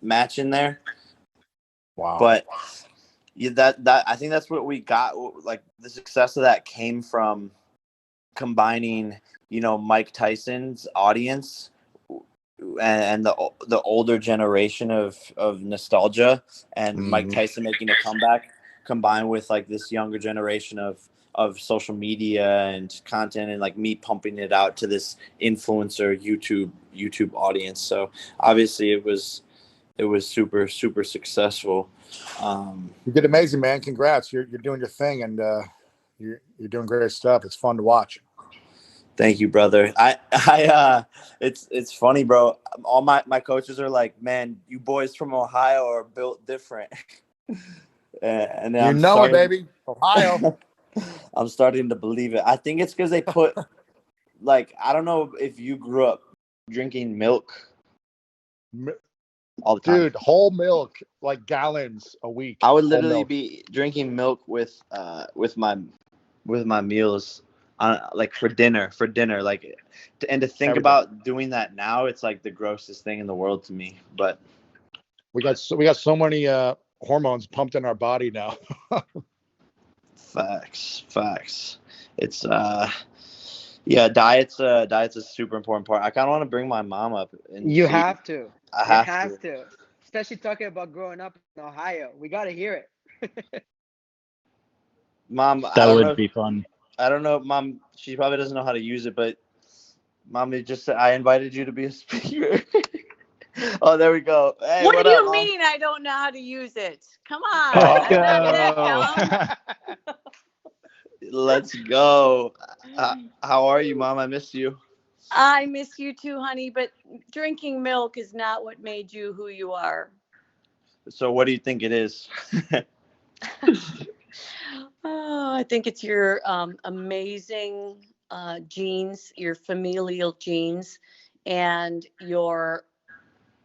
match in there. Wow. But yeah, that I think that's what we got. Like the success of that came from combining, Mike Tyson's audience and the older generation of nostalgia, and Mike Tyson making a comeback, combined with like this younger generation of social media and content, and like me pumping it out to this influencer YouTube audience. So obviously it was super successful. You did amazing, man. Congrats. You're doing your thing, and you're doing great stuff. It's fun to watch. Thank you, brother. It's funny, bro. All my coaches are like, man, you boys from Ohio are built different. And it, baby. Ohio. I'm starting to believe it. I think it's because they put, like, I don't know if you grew up drinking milk all the time. Dude, whole milk, like gallons a week. I would literally be drinking milk with my meals. Like for dinner, like, and to think about doing that now, it's like the grossest thing in the world to me. But we got so many hormones pumped in our body now. Facts. It's yeah, diet's a super important part. I kind of want to bring my mom up. And you have to. I have to. Especially talking about growing up in Ohio. We got to hear it. Mom, that would be fun. I don't know, Mom. She probably doesn't know how to use it, but Mommy just said I invited you to be a speaker. Oh, there we go. Hey, what do you mean I don't know how to use it? Come on. I'm not that dumb. Let's go. How are you, Mom? I missed you. I miss you too, honey, but drinking milk is not what made you who you are. So what do you think it is? Oh, I think it's your amazing genes, your familial genes, and your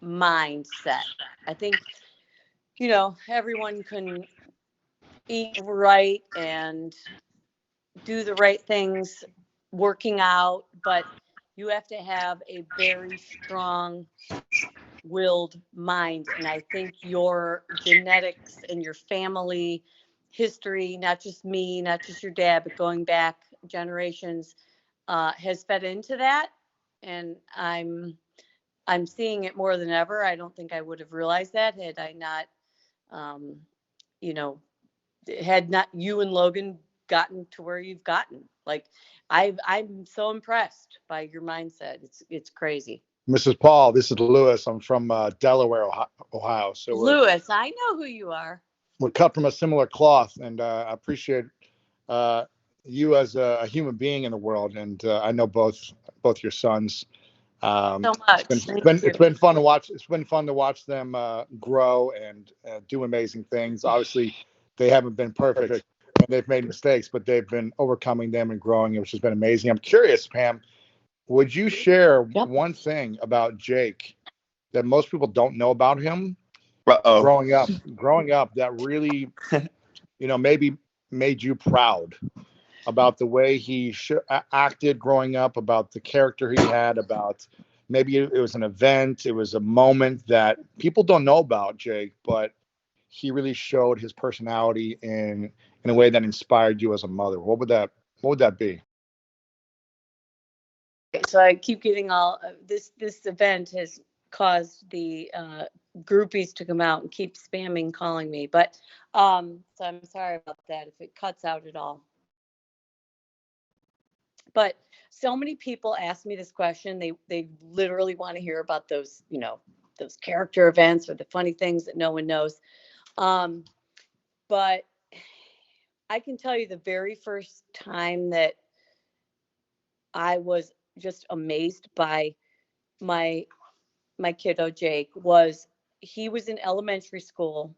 mindset. I think, everyone can eat right and do the right things, working out, but you have to have a very strong willed mind. And I think your genetics and your family history, not just me, not just your dad, but going back generations, has fed into that. And I'm seeing it more than ever. I don't think I would have realized that had I not, had not you and Logan gotten to where you've gotten. Like, I'm so impressed by your mindset. It's crazy. Mrs. Paul, this is Lewis. I'm from Delaware, Ohio. So Lewis, I know who you are. We're cut from a similar cloth, and I appreciate you as a human being in the world. And I know both your sons. So much. It's been fun to watch. It's been fun to watch them grow and do amazing things. Obviously, they haven't been perfect, and they've made mistakes, but they've been overcoming them and growing, which has been amazing. I'm curious, Pam, would you share one thing about Jake that most people don't know about him growing up that really, maybe made you proud about the way he acted growing up, about the character he had, about maybe it was an event, it was a moment that people don't know about Jake, but he really showed his personality in a way that inspired you as a mother? What would that be? So I keep getting all this event has caused the groupies to come out and keep spamming calling me, but so I'm sorry about that if it cuts out at all. But so many people ask me this question. They literally want to hear about those, those character events or the funny things that no one knows. But I can tell you the very first time that I was just amazed by my kiddo Jake was he was in elementary school,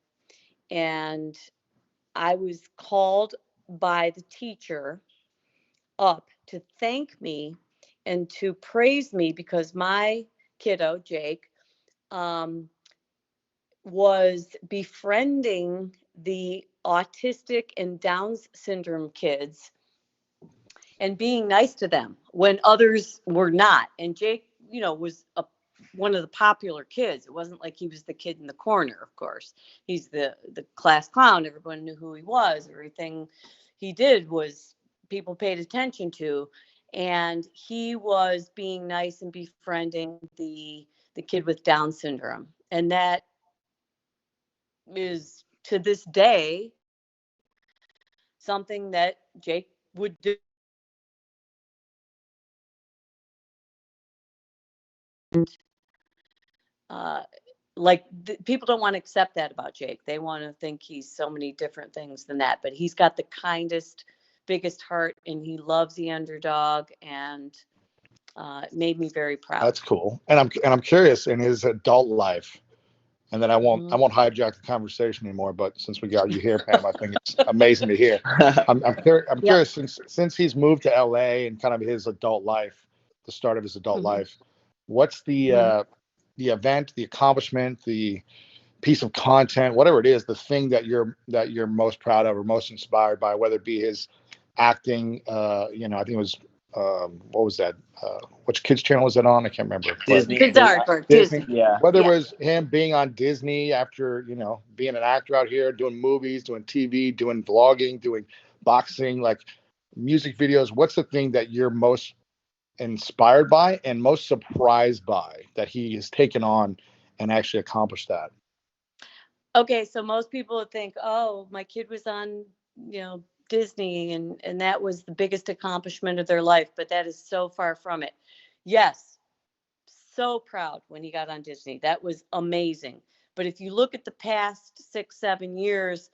and I was called by the teacher up to thank me and to praise me because my kiddo Jake was befriending the autistic and Down syndrome kids and being nice to them when others were not. And Jake, was a one of the popular kids. It wasn't like he was the kid in the corner, of course. He's the class clown. Everyone knew who he was. Everything he did was people paid attention to. And he was being nice and befriending the kid with Down syndrome. And that is to this day something that Jake would do. Uh, people don't want to accept that about Jake. They want to think he's so many different things than that, but he's got the kindest, biggest heart, and he loves the underdog, and it made me very proud. That's cool. And I'm curious in his adult life, and then I won't hijack the conversation anymore. But since we got you here, Pam, I think it's amazing to hear. I'm curious since he's moved to LA and kind of his adult life, the start of his adult life. What's the event, the accomplishment, the piece of content, whatever it is, the thing that you're most proud of or most inspired by, whether it be his acting, I think it was what was that? Which kids channel was it on? I can't remember. Disney. Disney. Yeah. Whether it was him being on Disney after, being an actor out here, doing movies, doing TV, doing vlogging, doing boxing, like music videos. What's the thing that you're most inspired by and most surprised by that he has taken on and actually accomplished that? Okay, so most people would think, oh, my kid was on, Disney and that was the biggest accomplishment of their life, but that is so far from it. Yes, so proud when he got on Disney. That was amazing. But if you look at the past 6-7 years,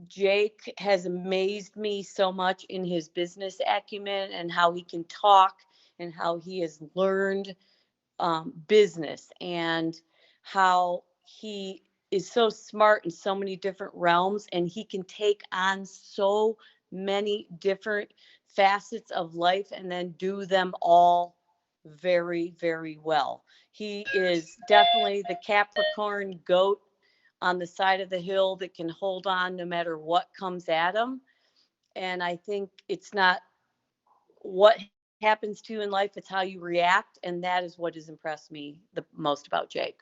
Jake has amazed me so much in his business acumen and how he can talk and how he has learned business and how he is so smart in so many different realms, and he can take on so many different facets of life and then do them all very, very well. He is definitely the Capricorn goat on the side of the hill that can hold on no matter what comes at him. And I think it's not what happens to you in life, it's how you react. And that is what has impressed me the most about Jake.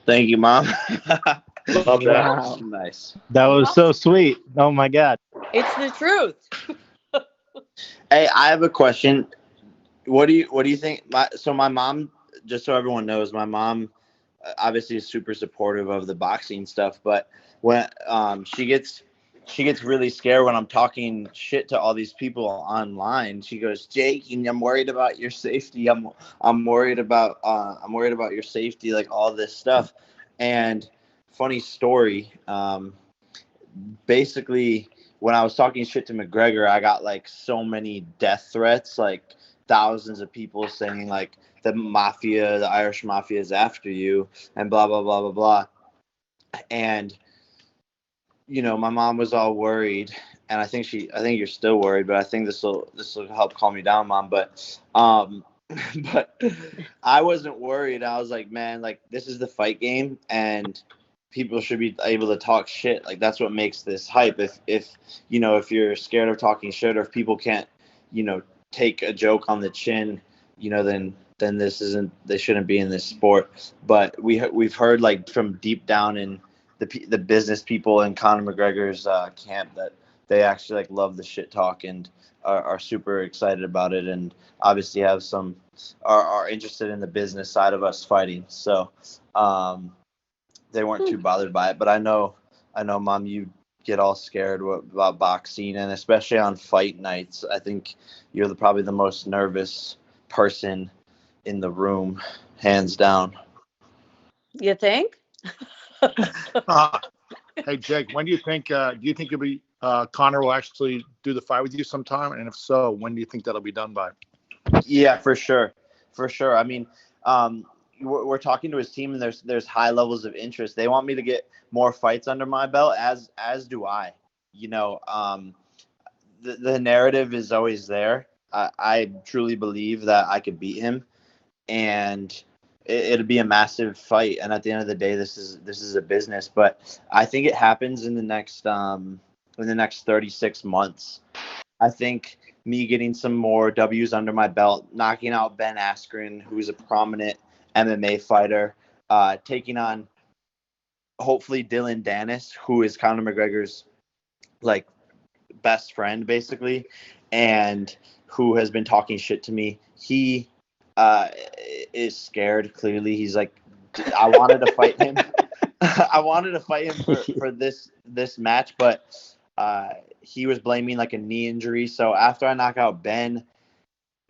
Thank you, Mom. Love that. Wow. Nice. That was so sweet. Oh my God. It's the truth. Hey, I have a question. What do you think? My mom, just so everyone knows, my mom obviously is super supportive of the boxing stuff, but when she gets really scared when I'm talking shit to all these people online. She goes, Jake, I'm worried about your safety. I'm worried about your safety, like all this stuff. And funny story, basically when I was talking shit to McGregor, I got like so many death threats, like thousands of people saying like the Irish mafia is after you and blah, blah, blah, blah, blah. And my mom was all worried, and I think you're still worried, but I think this will help calm you down, Mom. But but I wasn't worried. I was like, man, like this is the fight game, and people should be able to talk shit. Like that's what makes this hype. If you're scared of talking shit, or if people can't, take a joke on the chin, then they shouldn't be in this sport. But we've heard like from deep down in the business people in Conor McGregor's camp that they actually like love the shit talk and are super excited about it, and obviously have some are interested in the business side of us fighting. So they weren't too bothered by it. But I know, Mom, you get all scared about boxing, and especially on fight nights. I think you're probably the most nervous person in the room, hands down. You think? Hey, Jake, when do you think you'll be Connor will actually do the fight with you sometime? And if so, when do you think that'll be done by? Yeah, for sure. I mean, we're talking to his team, and there's high levels of interest. They want me to get more fights under my belt, as do I. The narrative is always there. I truly believe that I could beat him, and it'll be a massive fight. And at the end of the day, this is a business. But I think it happens in the next 36 months. I think me getting some more W's under my belt, knocking out Ben Askren, who's a prominent MMA fighter, taking on hopefully Dylan Dennis, who is Conor McGregor's like best friend basically, and who has been talking shit to me. He is scared. Clearly, he's like, I wanted to fight him. I wanted to fight him for this match, but he was blaming like a knee injury. So after I knock out Ben,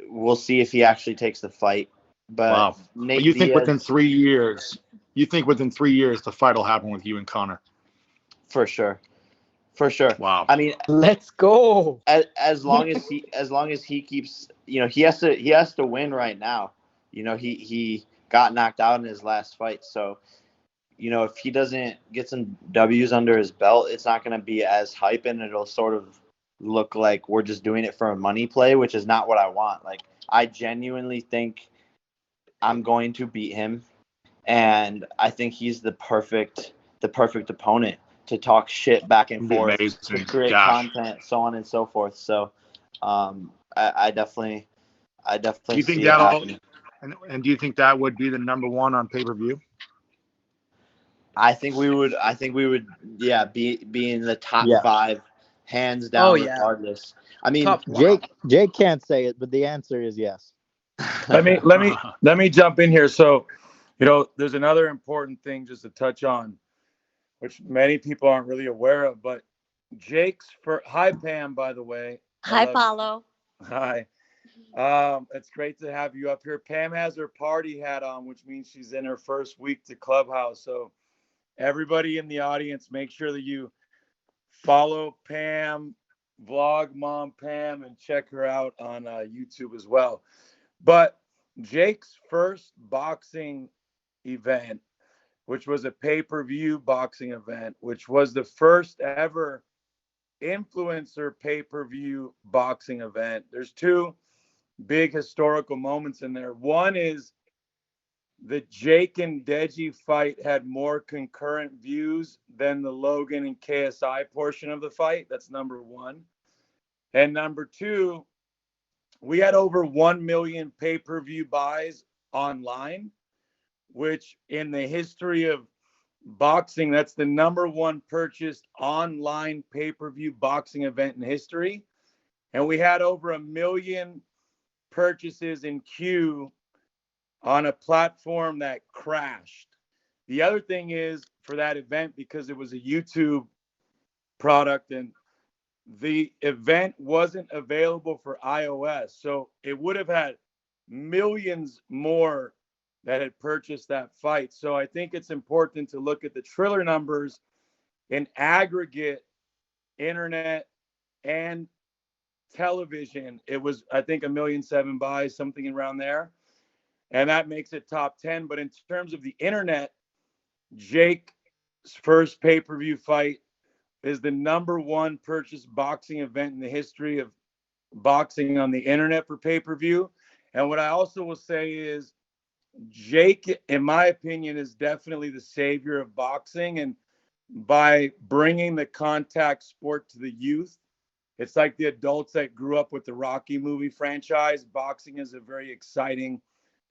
we'll see if he actually takes the fight. But Wow. Nate But you think Diaz, within 3 years, the fight will happen with you and Connor? for sure. Wow. I mean, Let's go. as long as he keeps, he has to win right now. He got knocked out in his last fight, so if he doesn't get some W's under his belt, it's not going to be as hype, and it'll sort of look like we're just doing it for a money play, which is not what I want. Like, I genuinely think I'm going to beat him, and I think he's the perfect opponent to talk shit back and forth, to create content, so on and so forth. So, I definitely Do you think see it happening. And do you think that would be the number one on pay-per-view? I think we would, yeah, be in the top Yeah. 5, hands down, Oh, yeah. regardless. I mean, Top five. Jake can't say it, but the answer is yes. Let me jump in here. So, there's another important thing just to touch on, which many people aren't really aware of. But hi Pam, by the way. Hi, Paulo. Hi. It's great to have you up here. Pam has her party hat on, which means she's in her first week to Clubhouse. So everybody in the audience, make sure that you follow Pam, vlog Mom Pam, and check her out on YouTube as well. But Jake's first boxing event, which was a pay-per-view boxing event, which was the first ever influencer pay-per-view boxing event. There's 2 big historical moments in there. One is the Jake and Deji fight had more concurrent views than the Logan and KSI portion of the fight. That's number 1. And number 2, we had over 1 million pay-per-view buys online, which in the history of boxing, that's the number 1 purchased online pay-per-view boxing event in history. And we had over 1 million purchases in queue on a platform that crashed. The other thing is, for that event, because it was a YouTube product and the event wasn't available for iOS, so it would have had millions more that had purchased that fight. So I think it's important to look at the Triller numbers in aggregate, internet and television. It was, I think, 1,000,007 buys, something around there. And that makes it top 10. But in terms of the internet, Jake's first pay-per-view fight is the number 1 purchased boxing event in the history of boxing on the internet for pay-per-view. And what I also will say is Jake, in my opinion, is definitely the savior of boxing. And by bringing the contact sport to the youth, it's like the adults that grew up with the Rocky movie franchise. Boxing is a very exciting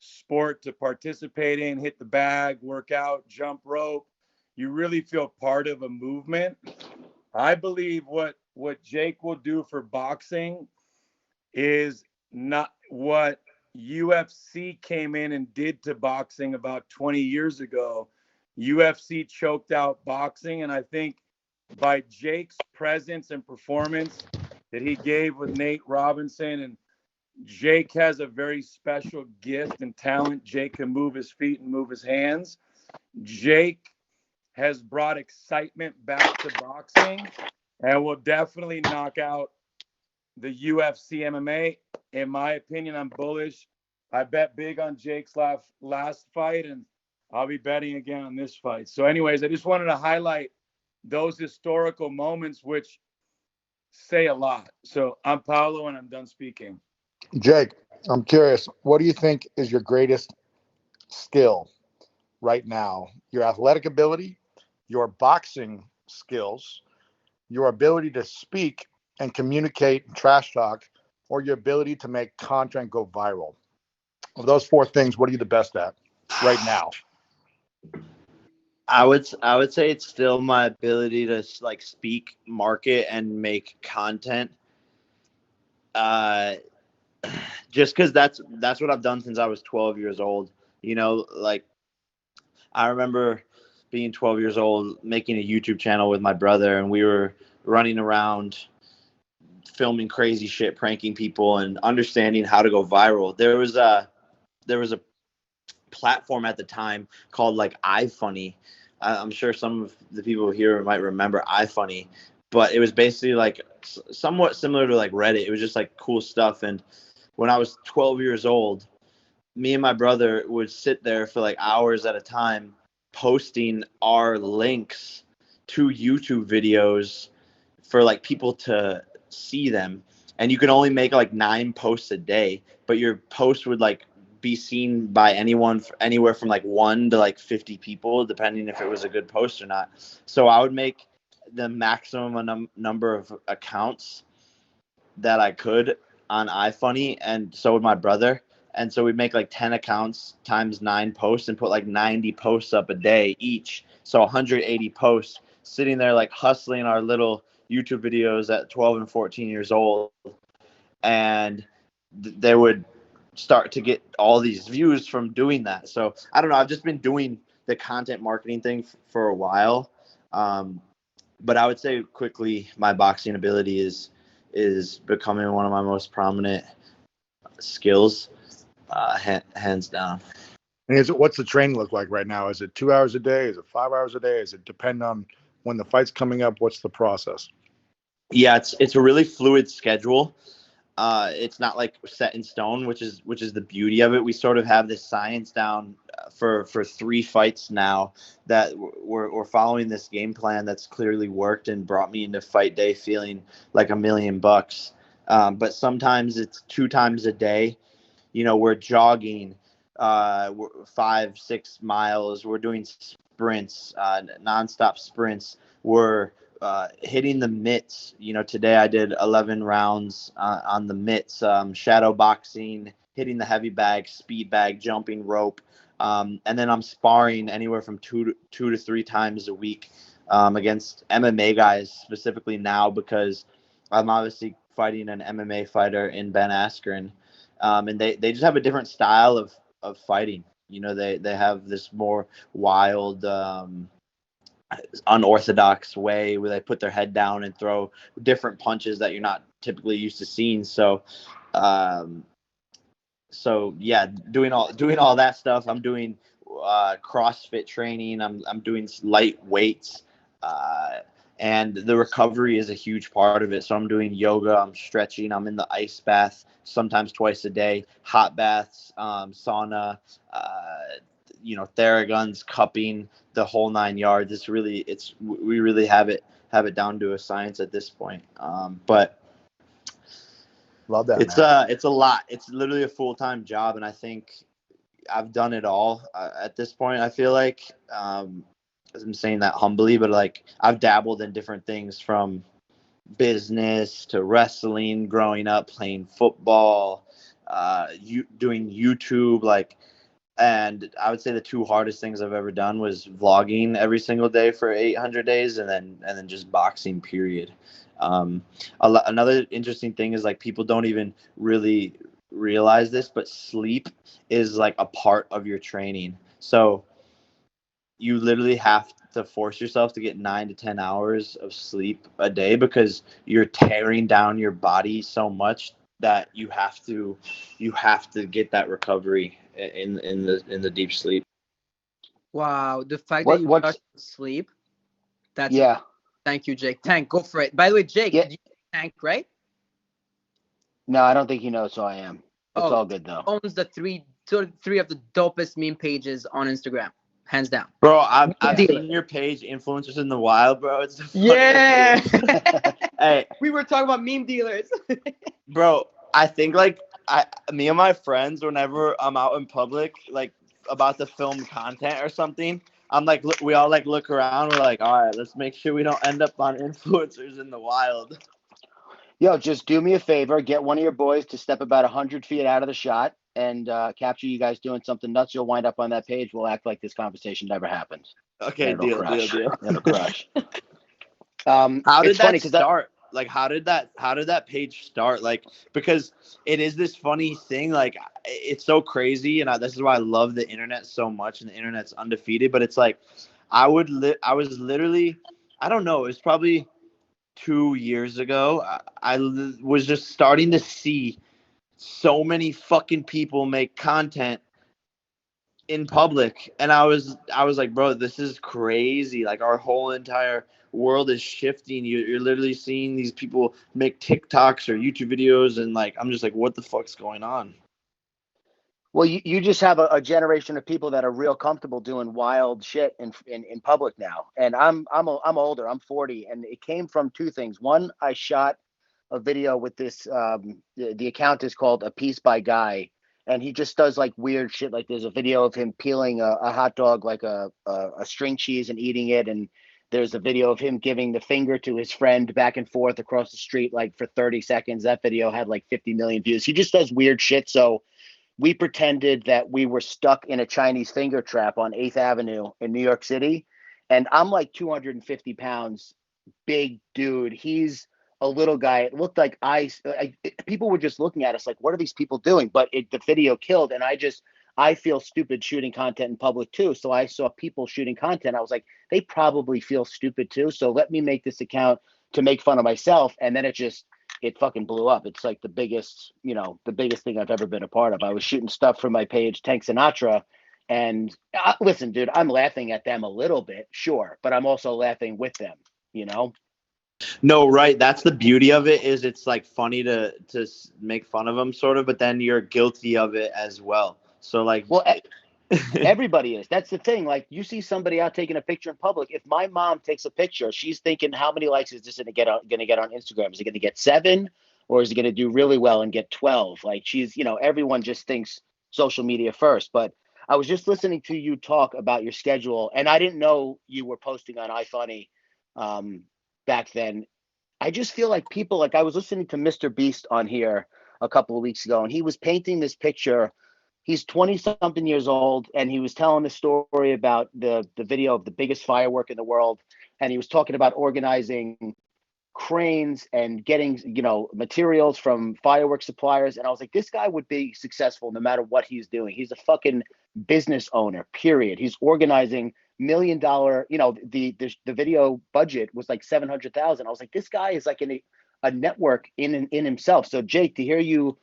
sport to participate in, hit the bag, work out, jump rope. You really feel part of a movement. I believe what Jake will do for boxing is not what UFC came in and did to boxing about 20 years ago. UFC choked out boxing, and I think by Jake's presence and performance that he gave with Nate Robinson, and Jake has a very special gift and talent. Jake can move his feet and move his hands. Jake has brought excitement back to boxing and will definitely knock out the UFC MMA. In my opinion, I'm bullish. I bet big on Jake's last fight, and I'll be betting again on this fight. So anyways, I just wanted to highlight those historical moments which say a lot. So I'm Paolo, and I'm done speaking. Jake, I'm curious, what do you think is your greatest skill right now? Your athletic ability, your boxing skills, your ability to speak and communicate and trash talk, or your ability to make content go viral? Of those 4 things, what are you the best at right now? I would say it's still my ability to like speak, market, and make content. Just because that's what I've done since I was 12 years old. You know, like I remember being 12 years old, making a YouTube channel with my brother, and we were running around filming crazy shit, pranking people, and understanding how to go viral. There was a platform at the time called like iFunny. I'm sure some of the people here might remember iFunny, but it was basically like somewhat similar to like Reddit. It was just like cool stuff. And when I was 12 years old, me and my brother would sit there for like hours at a time posting our links to YouTube videos for like people to see them. And you could only make like 9 posts a day, but your post would like be seen by anyone anywhere from like 1 to like 50 people, depending if it was a good post or not. So I would make the maximum number of accounts that I could on iFunny, and so would my brother. And so we'd make like 10 accounts times 9 posts and put like 90 posts up a day each. So 180 posts, sitting there like hustling our little YouTube videos at 12 and 14 years old. And they would start to get all these views from doing that. So I don't know. I've just been doing the content marketing thing for a while. But I would say quickly my boxing ability is becoming one of my most prominent skills, hands down. And what's the training look like right now? Is it 2 hours a day? Is it 5 hours a day? Is it depend on when the fight's coming up? What's the process? Yeah, it's a really fluid schedule. It's not like set in stone, which is the beauty of it. We sort of have this science down for 3 fights now that we're following this game plan that's clearly worked and brought me into fight day feeling like $1 million. But sometimes it's 2 times a day. You know, we're jogging 5-6 miles. We're doing sprints, nonstop sprints. We're hitting the mitts. You know, today I did 11 rounds on the mitts, shadow boxing, hitting the heavy bag, speed bag, jumping rope. And then I'm sparring anywhere from 2 to 3 times a week against MMA guys specifically now, because I'm obviously fighting an MMA fighter in Ben Askren. And they just have a different style of fighting. You know, they have this more wild, unorthodox way where they put their head down and throw different punches that you're not typically used to seeing. So yeah, doing all that stuff. I'm doing CrossFit training. I'm doing light weights, and the recovery is a huge part of it. So I'm doing yoga. I'm stretching. I'm in the ice bath sometimes twice a day. Hot baths, sauna. You know, Theraguns, cupping, the whole 9 yards. We really have it down to a science at this point. But Love that. It's a lot. It's literally a full-time job, and I think I've done it all at this point. I feel like I'm saying that humbly, but like I've dabbled in different things from business to wrestling, growing up playing football, doing YouTube, like. And I would say the 2 hardest things I've ever done was vlogging every single day for 800 days, and then just boxing, period. Another interesting thing is like people don't even really realize this, but sleep is like a part of your training. So you literally have to force yourself to get 9 to 10 hours of sleep a day, because you're tearing down your body so much that you have to get that recovery in the deep sleep. Wow, the fact that you touched sleep, that's Thank you, Jake. Tank, go for it. By the way, Jake, you Tank, right? No, I don't think you know, so I am. It's all good though. Owns the three of the dopest meme pages on Instagram, hands down. Bro, I've seen your page, Influencers in the Wild, bro. It's the Hey, we were talking about meme dealers. Bro, I think like me and my friends, whenever I'm out in public, like about to film content or something, I'm like, we all like look around. We're like, all right, let's make sure we don't end up on Influencers in the Wild. Yo, just do me a favor. Get one of your boys to step about 100 feet out of the shot and capture you guys doing something nuts. You'll wind up on that page. We'll act like this conversation never happened. Okay, deal. It'll crush. How did funny that start? Like, how did that page start? Like, because it is this funny thing. Like, it's so crazy, and this is why I love the internet so much, and the internet's undefeated. But it's like, I was literally, I don't know, it was probably 2 years ago. I was just starting to see so many fucking people make content in public, and I was like, bro, this is crazy. Like, our whole entire world is shifting. You're literally seeing these people make TikToks or YouTube videos, and like, I'm just like, what the fuck's going on? Well, you just have a generation of people that are real comfortable doing wild shit in public now. And I'm older. I'm 40, and it came from two things. One, I shot a video with this. The account is called A Piece by Guy, and he just does like weird shit. Like there's a video of him peeling a hot dog like a string cheese and eating it, and there's a video of him giving the finger to his friend back and forth across the street like for 30 seconds. That video had like 50 million views. He just does weird shit. So we pretended that we were stuck in a Chinese finger trap on 8th Avenue in New York City. And I'm like 250 pounds, big dude. He's a little guy. It looked like people were just looking at us like, what are these people doing? But the video killed. And I feel stupid shooting content in public too. So I saw people shooting content. I was like, they probably feel stupid too. So let me make this account to make fun of myself. And then it fucking blew up. It's like the biggest thing I've ever been a part of. I was shooting stuff for my page, Tank Sinatra. And listen, dude, I'm laughing at them a little bit, sure, but I'm also laughing with them, you know? No, right. That's the beauty of it, is it's like funny to make fun of them sort of, but then you're guilty of it as well. So like, well, everybody is. That's the thing. Like, you see somebody out taking a picture in public. If my mom takes a picture, she's thinking, how many likes is this going to get on Instagram? Is it going to get 7, or is it going to do really well and get 12? Like, everyone just thinks social media first. But I was just listening to you talk about your schedule, and I didn't know you were posting on iFunny back then. I just feel like people, like I was listening to Mr. Beast on here a couple of weeks ago, and he was painting this picture. He's 20 something years old, and he was telling the story about the video of the biggest firework in the world. And he was talking about organizing cranes and getting, materials from firework suppliers. And I was like, this guy would be successful no matter what he's doing. He's a fucking business owner, period. He's organizing $1 million, the video budget was like 700,000. I was like, this guy is like a network in himself. So Jake, to hear you,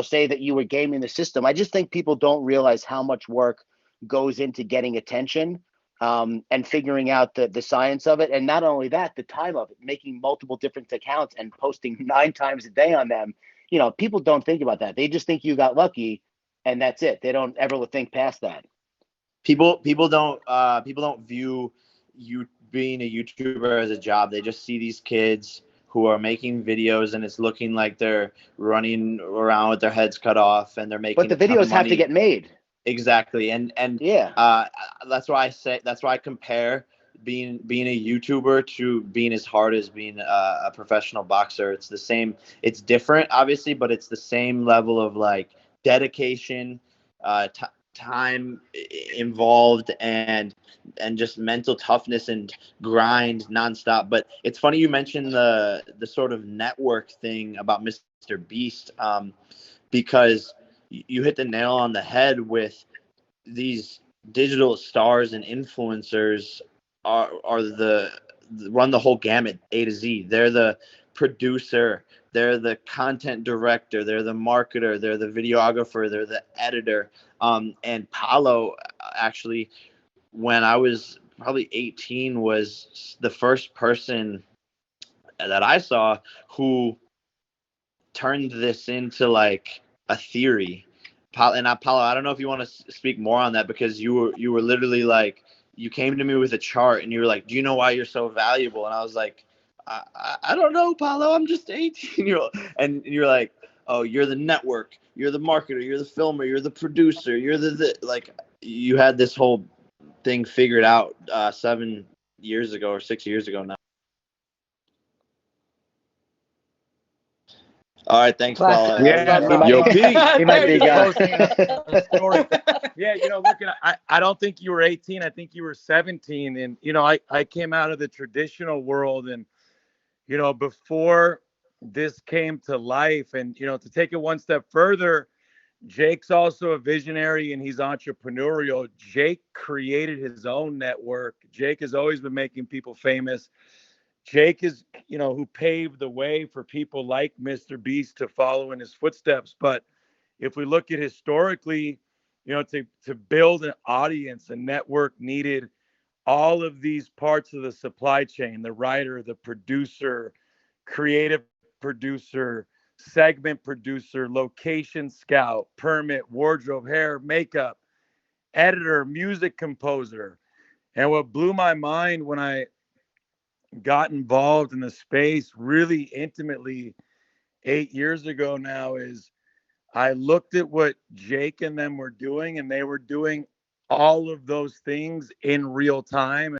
say that you were gaming the system, I just think people don't realize how much work goes into getting attention and figuring out the science of it. And not only that, the time of it, making multiple different accounts and posting 9 times a day on them. People don't think about that. They just think you got lucky and that's it. They don't ever think past that. People don't view you being a YouTuber as a job. They just see these kids who are making videos, and it's looking like they're running around with their heads cut off, and they're making. But the videos have to get made. Exactly, and yeah, that's why I compare being a YouTuber to being as hard as being a professional boxer. It's the same. It's different, obviously, but it's the same level of like dedication, time involved, and just mental toughness and grind nonstop. But it's funny you mentioned the sort of network thing about Mr. Beast, because you hit the nail on the head with these digital stars and influencers are run the whole gamut, A to Z. They're the producer, they're the content director, they're the marketer, they're the videographer, they're the editor. And Paulo, actually, when I was probably 18, was the first person that I saw who turned this into like a theory. Paulo, I don't know if you want to speak more on that, because you were literally like, you came to me with a chart and you were like, do you know why you're so valuable? And I was like, I don't know, Paulo, I'm just 18 year old. And you're like, oh, you're the network, you're the marketer, you're the filmer, you're the producer, you're the like, you had this whole thing figured out 7 years ago or 6 years ago now. All right, thanks, Classic. Paul. Yeah, yo, Pete. He might be Just gone. posting a story. Yeah, look, I don't think you were 18. I think you were 17. And, I came out of the traditional world and, before this came to life and, to take it one step further, Jake's also a visionary and he's entrepreneurial. Jake created his own network. Jake has always been making people famous. Jake is, who paved the way for people like Mr. Beast to follow in his footsteps. But if we look at historically, to build an audience, a network needed all of these parts of the supply chain: the writer, the producer, creative producer, segment producer, location scout, permit, wardrobe, hair, makeup, editor, music composer. And what blew my mind when I got involved in the space really intimately 8 years ago now is I looked at what Jake and them were doing, and they were doing all of those things in real time.